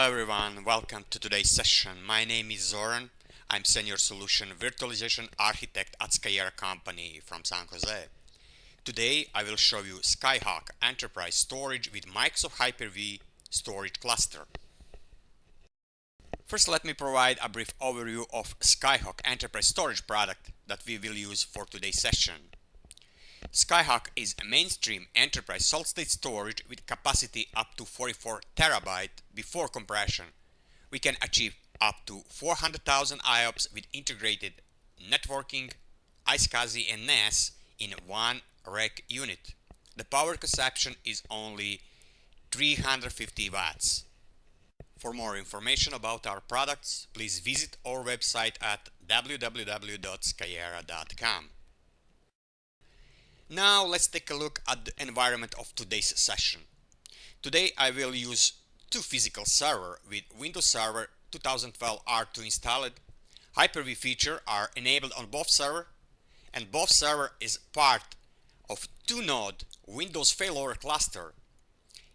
everyone, welcome to today's session. My name is Zoran. I'm Senior Solution Virtualization Architect at skyHawk company from San Jose. Today I will show you skyHawk Enterprise Storage with Microsoft Hyper-V storage cluster. First, let me provide a brief overview of skyHawk Enterprise Storage product that we will use for today's session. skyHawk is a mainstream enterprise solid-state storage with capacity up to 44 TB before compression. We can achieve up to 400,000 IOPS with integrated networking, iSCSI and NAS in one rack unit. The power consumption is only 350 watts. For more information about our products, please visit our website at www.skyera.com. Now let's take a look at the environment of today's session. Today I will use two physical servers with Windows Server 2012 R2 installed. Hyper-V features are enabled on both servers, and both servers is part of two-node Windows failover cluster.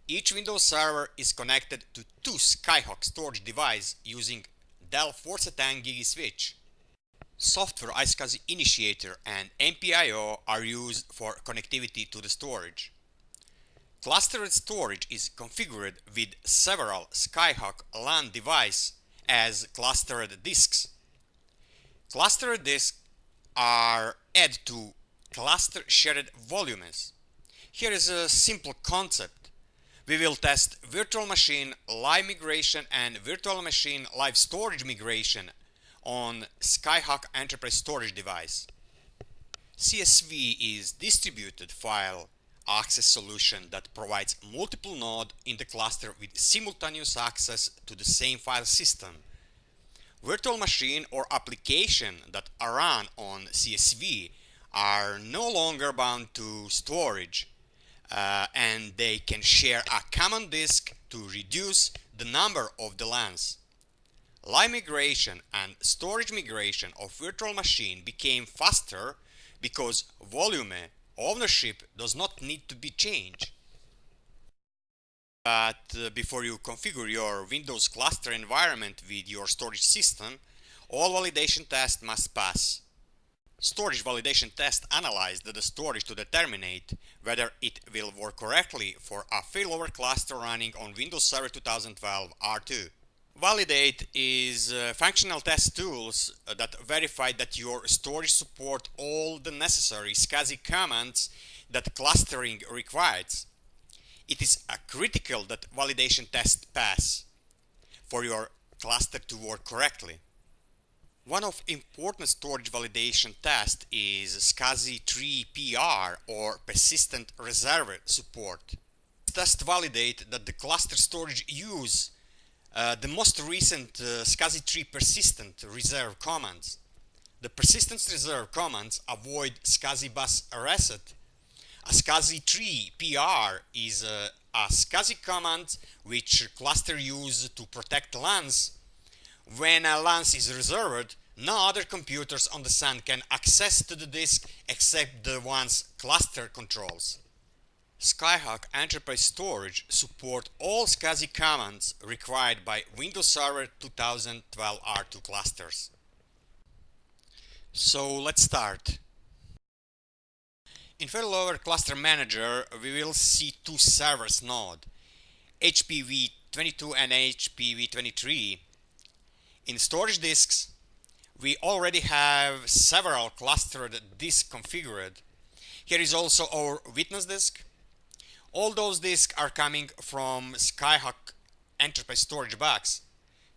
Each Windows server is connected to two skyHawk storage devices using Dell 410 Gigi switch. Software iSCSI Initiator and MPIO are used for connectivity to the storage. Clustered storage is configured with several skyHawk LAN devices as clustered disks. Clustered disks are added to cluster shared volumes. Here is a simple concept. We will test virtual machine live migration and virtual machine live storage migration on skyHawk Enterprise Storage device. CSV is distributed file access solution that provides multiple nodes in the cluster with simultaneous access to the same file system. Virtual machine or application that are run on CSV are no longer bound to storage and they can share a common disk to reduce the number of the LANs. Live migration and storage migration of virtual machine became faster because volume ownership does not need to be changed. But before you configure your Windows cluster environment with your storage system, all validation tests must pass. Storage validation test analyze the storage to determine whether it will work correctly for a failover cluster running on Windows Server 2012 R2. Validate is functional test tools that verify that your storage support all the necessary SCSI commands that clustering requires. It is critical that validation test pass for your cluster to work correctly. One of important storage validation tests is SCSI 3 PR or persistent reserve support. Test validate that the cluster storage use the most recent SCSI 3 persistent reserve commands. The persistent reserve commands avoid SCSI bus reset. A SCSI 3 PR is a SCSI command which cluster use to protect LANs. When a LAN is reserved, no other computers on the SAN can access to the disk except the ones cluster controls. skyHawk Enterprise Storage support all SCSI commands required by Windows Server 2012 R2 clusters. So let's start. In failover cluster manager we will see two servers node, HPV22 and HPV23. In storage disks we already have several clustered disks configured. Here is also our witness disk. All those disks are coming from skyHawk Enterprise Storage box.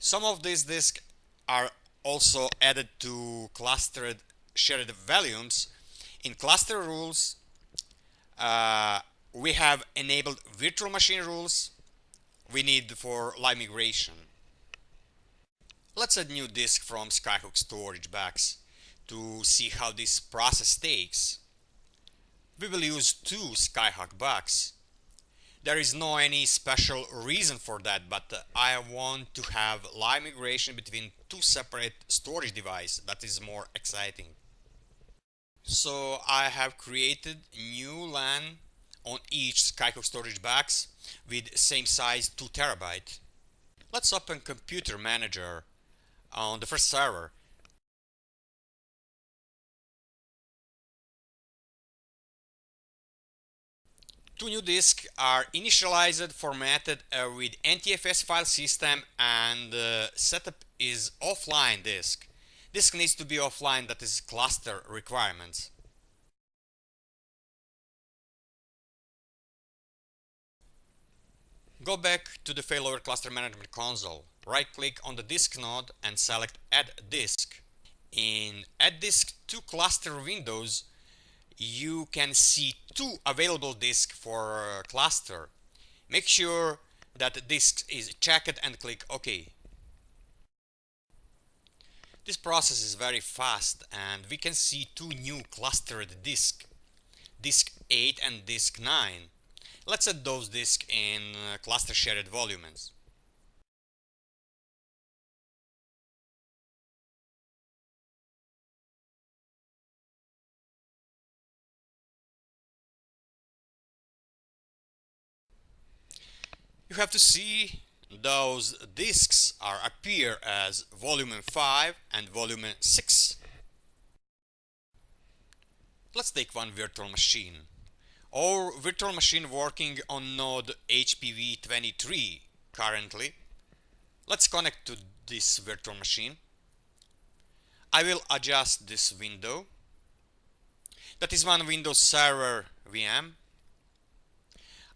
Some of these disks are also added to clustered shared volumes. In cluster rules, we have enabled virtual machine rules we need for live migration. Let's add new disk from skyHawk storage box to see how this process takes. We will use two skyHawk box. There is no any special reason for that, but I want to have live migration between two separate storage devices. That is more exciting. So I have created new LAN on each skyHawk storage box with same size 2 TB. Let's open Computer Manager on the first server. Two new disks are initialized, formatted with NTFS file system, and setup is offline disk. Disk needs to be offline, that is cluster requirements. Go back to the failover cluster management console. Right-click on the disk node and select Add Disk. In Add Disk to Cluster windows, you can see two available disks for cluster. Make sure that the disk is checked and click OK. This process is very fast and we can see two new clustered disks, disk 8 and disk 9. Let's add those disks in cluster shared volumes. You have to see those disks appear as volume 5 and volume 6. Let's take one virtual machine. Our virtual machine working on node HPV23 currently. Let's connect to this virtual machine. I will adjust this window. That is one Windows Server VM.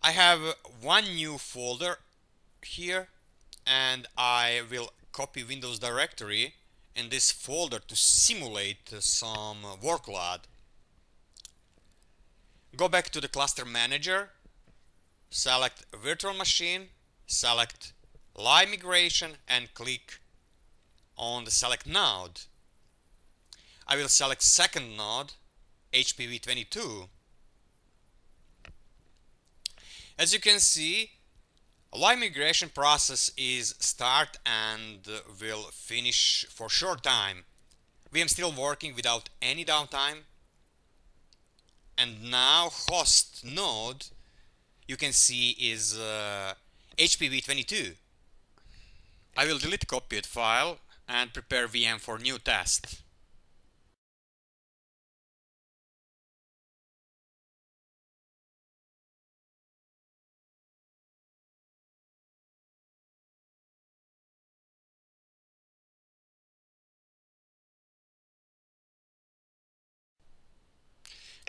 I have one new folder here and I will copy Windows directory in this folder to simulate some workload. Go back to the cluster manager, select virtual machine, select live migration and click on the select node. I will select second node, HPV22. As you can see, live migration process is start and will finish for short time. We are still working without any downtime. And now host node you can see is HPV22. I will delete copied file and prepare VM for new test.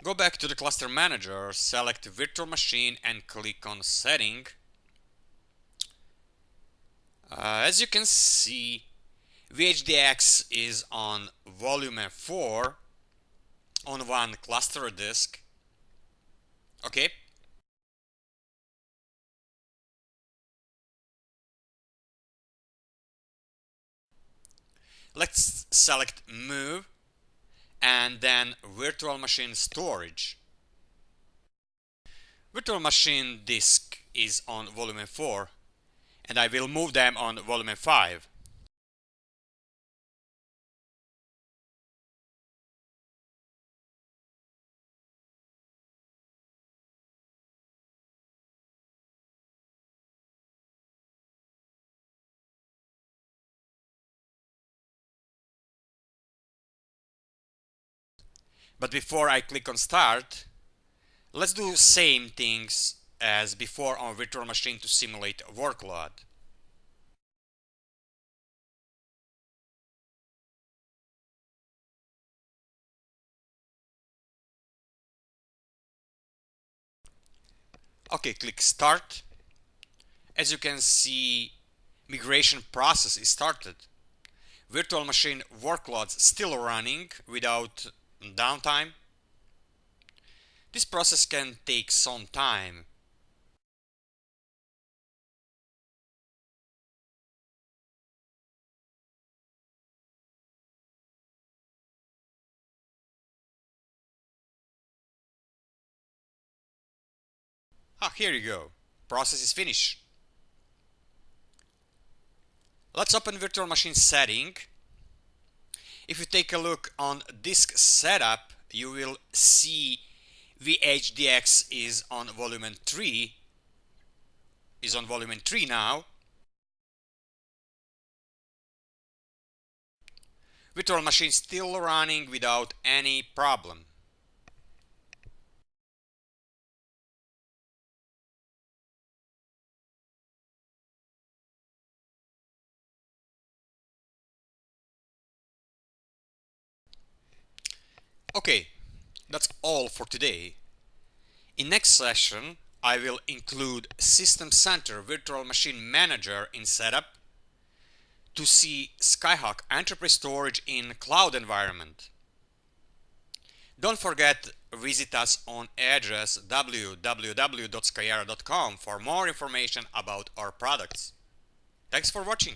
Go back to the cluster manager, select virtual machine and click on setting. As you can see, VHDX is on volume 4 on one cluster disk. Okay. Let's select move and then virtual machine storage. Virtual machine disk is on volume 4 and I will move them on volume 5. But before I click on start, let's do same things as before on virtual machine to simulate workload. Okay, click start. As you can see, migration process is started. Virtual machine workloads still running without downtime. This process can take some time. Here you go. Process is finished. Let's open virtual machine setting. If you take a look on disk setup, you will see VHDX is on volume 3 now. Virtual machine still running without any problem. Okay, that's all for today. In next session, I will include System Center Virtual Machine Manager in setup to see skyHawk Enterprise Storage in cloud environment. Don't forget visit us on address www.skyara.com for more information about our products. Thanks for watching.